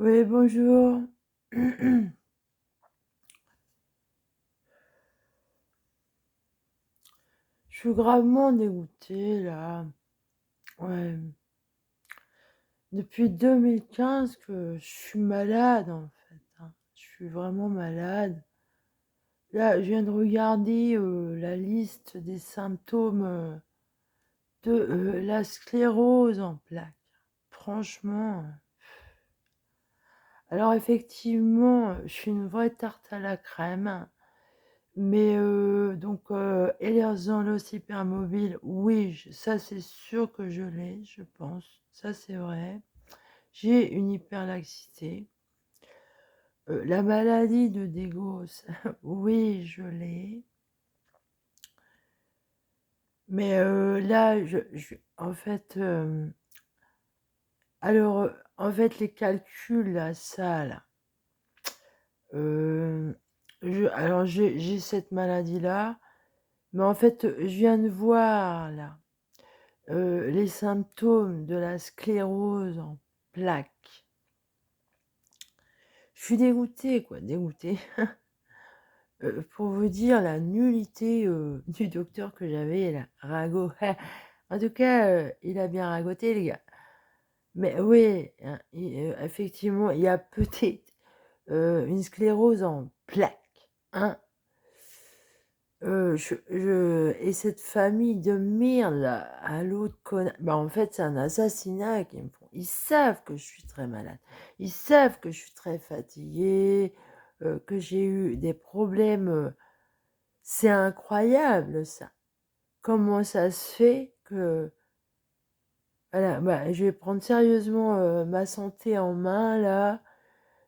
Oui, bonjour. Je suis gravement dégoûtée là. Ouais. Depuis 2015 que je suis malade en fait, hein. Je suis vraiment malade. Là, je viens de regarder la liste des symptômes de la sclérose en plaques. Franchement. Alors effectivement, je suis une vraie tarte à la crème. Mais donc Ehlers-Danlos hypermobile, oui, ça c'est sûr que je l'ai, je pense. Ça c'est vrai. J'ai une hyperlaxité. La maladie de Degos, oui, je l'ai. Mais là, en fait, alors, en fait, les calculs, là, ça, là, euh, alors j'ai cette maladie-là, mais en fait, je viens de voir, là, les symptômes de la sclérose en plaques. Je suis dégoûtée, quoi, dégoûtée. Pour vous dire la nullité du docteur que j'avais, là, ragot. En tout cas, il a bien ragoté, les gars. Mais oui, hein, effectivement, il y a peut-être une sclérose en plaques, hein. Et cette famille de merde là, à l'autre connard, bah en fait c'est un assassinat qu'ils me font. Ils savent que je suis très malade, ils savent que je suis très fatiguée, que j'ai eu des problèmes. C'est incroyable ça. Comment ça se fait que voilà, bah, je vais prendre sérieusement ma santé en main là.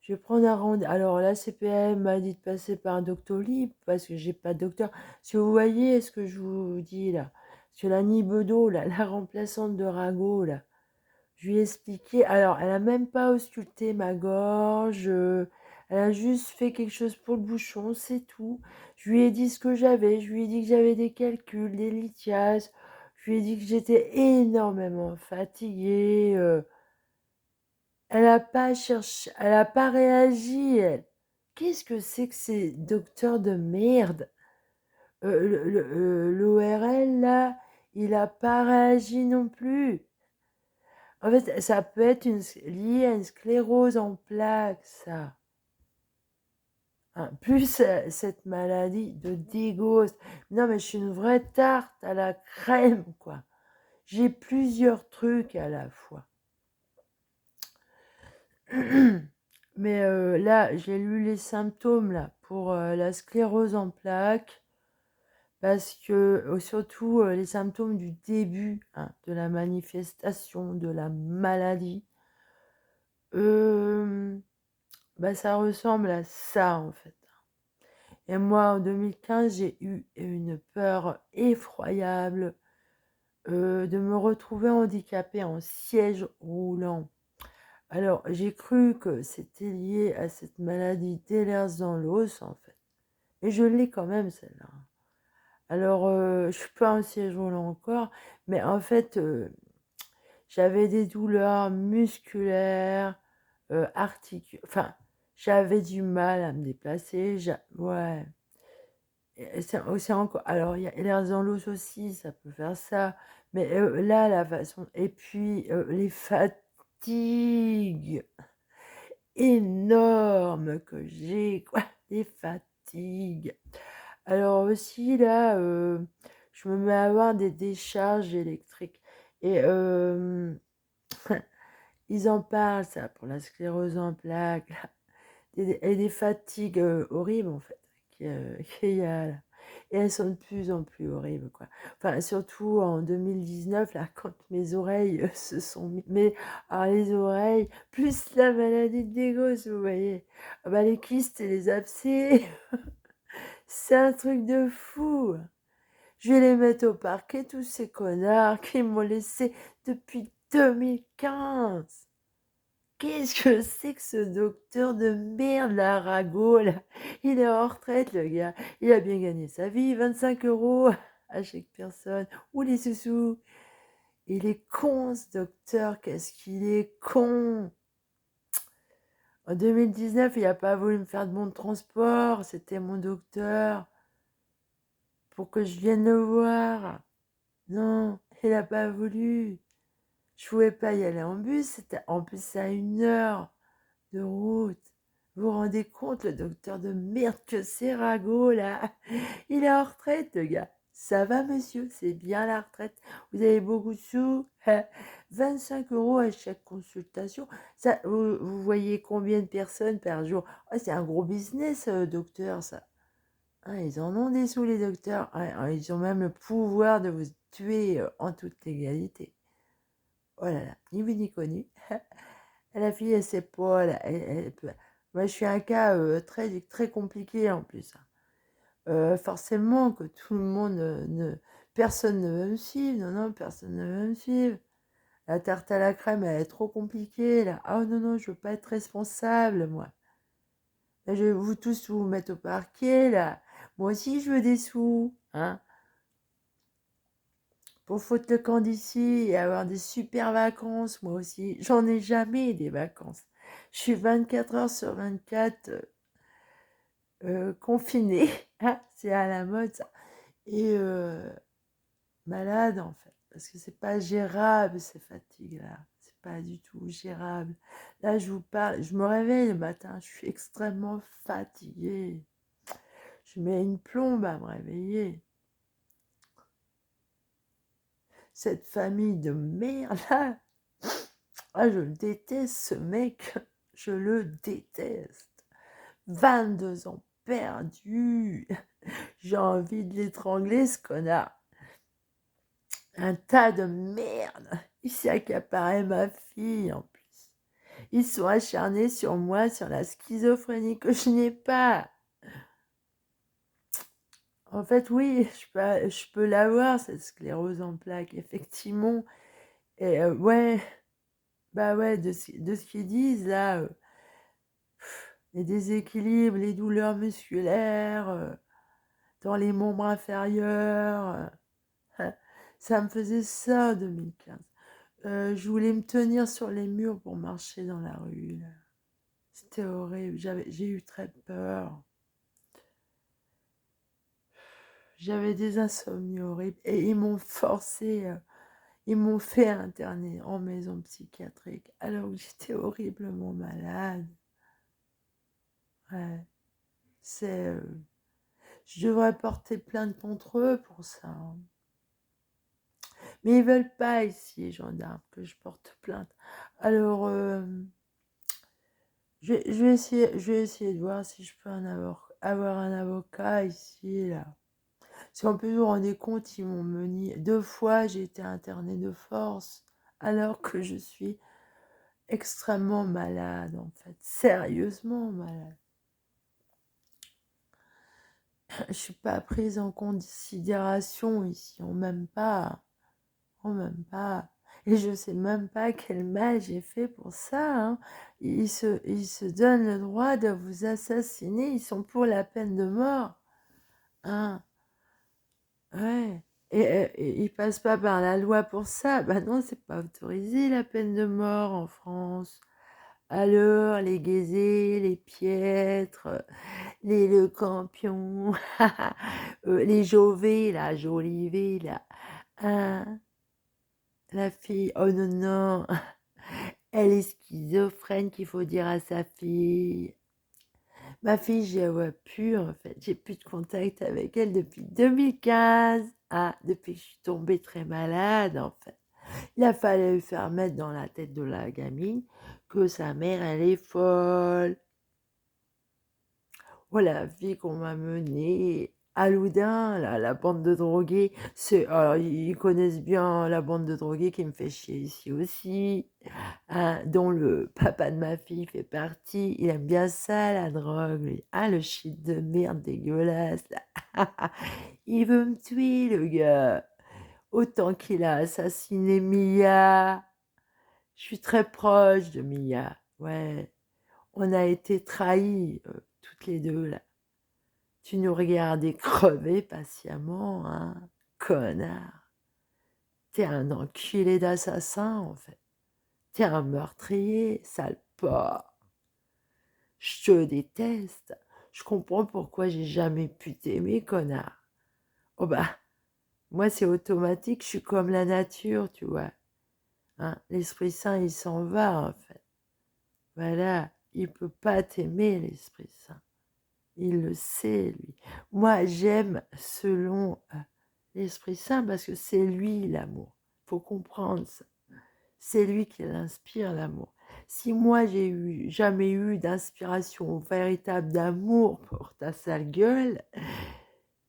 Je vais prendre un rendez-vous. Alors la CPM m'a dit de passer par un Doctolib parce que j'ai pas de docteur. Si vous voyez ce que je vous dis là, sur la Nibedo, là, la remplaçante de Rago, là, je lui ai expliqué. Alors, elle a même pas ausculté ma gorge. Elle a juste fait quelque chose pour le bouchon, c'est tout. Je lui ai dit ce que j'avais. Je lui ai dit que j'avais des calculs, des lithiases. Je lui ai dit que j'étais énormément fatiguée. Elle a pas cherché, elle a pas réagi, elle. Qu'est-ce que c'est que ces docteurs de merde? L'ORL, là, il a pas réagi non plus. En fait, ça peut être lié à une sclérose en plaques, ça. Hein, plus cette maladie de Dégos. Non, mais je suis une vraie tarte à la crème, quoi. J'ai plusieurs trucs à la fois. Mais là, j'ai lu les symptômes là pour la sclérose en plaques parce que surtout les symptômes du début, hein, de la manifestation de la maladie, euh, bah, ça ressemble à ça en fait. Et moi, en 2015, j'ai eu une peur effroyable de me retrouver handicapée en siège roulant. Alors, j'ai cru que c'était lié à cette maladie d'Ehlers dans l'os, en fait. Et je l'ai quand même, celle-là. Alors, je suis pas en siège roulant encore, mais en fait, j'avais des douleurs musculaires, enfin, j'avais du mal à me déplacer. Ouais. Et c'est encore. Alors, il y a Ehlers dans l'os aussi, ça peut faire ça. Mais là, la façon. Et puis, les fatigues énormes que j'ai, quoi, des fatigues. Alors aussi, là, je me mets à avoir des décharges électriques. Et ils en parlent, ça, pour la sclérose en plaques, là. Et des fatigues horribles, en fait, qu'il y a là. Et elles sont de plus en plus horribles, quoi. Enfin, surtout en 2019, là, quand mes oreilles se sont mis... Mais, alors, les oreilles, plus la maladie de Dégos, vous voyez. Ah bah, les kystes et les abcès, c'est un truc de fou. Je vais les mettre au parquet, tous ces connards qui m'ont laissé depuis 2015. Qu'est-ce que c'est que ce docteur de merde, là, Rago, là? Il est en retraite, le gars. Il a bien gagné sa vie, 25 euros à chaque personne. Ou les sous-sous. Il est con, ce docteur. Qu'est-ce qu'il est con. En 2019, il a pas voulu me faire de mon transport. C'était mon docteur pour que je vienne le voir. Non, il a pas voulu. Je pouvais pas y aller en bus. C'était en plus à 1 heure de route. Vous vous rendez compte, le docteur de merde que c'est Rago, là? Il est en retraite, le gars. Ça va, monsieur? C'est bien la retraite. Vous avez beaucoup de sous? 25 € à chaque consultation. Ça, vous voyez combien de personnes par jour? Ah, c'est un gros business, docteur, ça. Ah, ils en ont des sous, les docteurs. Ah, ils ont même le pouvoir de vous tuer en toute légalité. Oh là là, ni vu ni connu. La fille, elle sait pas. Moi, je suis un cas très, très compliqué en plus, hein. Forcément que tout le monde personne ne veut me suivre. Non, non, personne ne veut me suivre. La tarte à la crème, elle est trop compliquée, là. Ah non, non, je veux pas être responsable, moi. Là, je vais vous tous vous mettre au parquet, là. Moi aussi, je veux des sous, hein. Pour foutre le camp d'ici et avoir des super vacances, moi aussi. J'en ai jamais des vacances. Je suis 24 heures sur 24 confinée. Ah, c'est à la mode, ça. Et malade, en fait. Parce que c'est pas gérable, ces fatigues-là. C'est pas du tout gérable. Là, je vous parle, je me réveille le matin, je suis extrêmement fatiguée. Je mets une plombe à me réveiller. Cette famille de merde, là. Ah, je le déteste, ce mec. Je le déteste. 22 ans perdus. J'ai envie de l'étrangler, ce connard. Un tas de merde. Il s'est accaparé ma fille, en plus. Ils sont acharnés sur moi, sur la schizophrénie que je n'ai pas. En fait, oui, je peux l'avoir, cette sclérose en plaques, effectivement. Et ouais, bah ouais, de ce qu'ils disent, là, les déséquilibres, les douleurs musculaires, dans les membres inférieurs, ça me faisait ça en 2015. Je voulais me tenir sur les murs pour marcher dans la rue, là. C'était horrible, j'ai eu très peur. J'avais des insomnies horribles et ils m'ont fait interner en maison psychiatrique alors que j'étais horriblement malade. Ouais, c'est... je devrais porter plainte contre eux pour ça, hein. Mais ils veulent pas ici, les gendarmes, que je porte plainte. Alors, je vais essayer de voir si je peux avoir un avocat ici, là. Si on peut vous rendre compte, ils m'ont mené 2 fois, j'ai été internée de force, alors que je suis extrêmement malade, en fait, sérieusement malade. Je suis pas prise en considération ici, on m'aime pas, on m'aime pas. Et je sais même pas quel mal j'ai fait pour ça, hein. Ils se donnent le droit de vous assassiner, ils sont pour la peine de mort, hein. Ouais. Et ils passent pas par la loi pour ça. Bah non, c'est pas autorisé la peine de mort en France. Alors, les gaysés, les piètres, les le campion, les Jové, la Jolivet, là. Hein, la fille, oh non, non, elle est schizophrène qu'il faut dire à sa fille. Ma fille, je la vois plus, en fait. J'ai plus de contact avec elle depuis 2015. Ah, depuis que je suis tombée très malade, en fait. Il a fallu lui faire mettre dans la tête de la gamine que sa mère, elle est folle. Oh, la vie qu'on m'a menée. À Loudun, là, la bande de drogués. Alors, ils connaissent bien la bande de drogués qui me fait chier ici aussi, hein, dont le papa de ma fille fait partie. Il aime bien ça, la drogue, lui. Ah, le shit de merde dégueulasse, là. Il veut me tuer, le gars. Autant qu'il a assassiné Mia. Je suis très proche de Mia. Ouais, on a été trahis, toutes les deux, là. Tu nous regardais crever patiemment, hein, connard. T'es un enculé d'assassin, en fait. T'es un meurtrier, sale porc. Je te déteste. Je comprends pourquoi j'ai jamais pu t'aimer, connard. Oh bah, moi c'est automatique, je suis comme la nature, tu vois. Hein, l'Esprit Saint, il s'en va, en fait. Voilà, il peut pas t'aimer, l'Esprit Saint. Il le sait, lui. Moi, j'aime selon l'Esprit Saint parce que c'est lui l'amour. Faut comprendre ça. C'est lui qui l'inspire, l'amour. Si moi, jamais eu d'inspiration véritable d'amour pour ta sale gueule,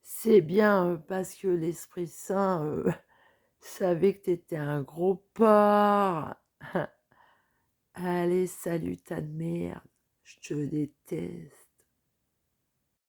c'est bien parce que l'Esprit Saint savait que t'étais un gros porc. Allez, salut ta merde. Je te déteste.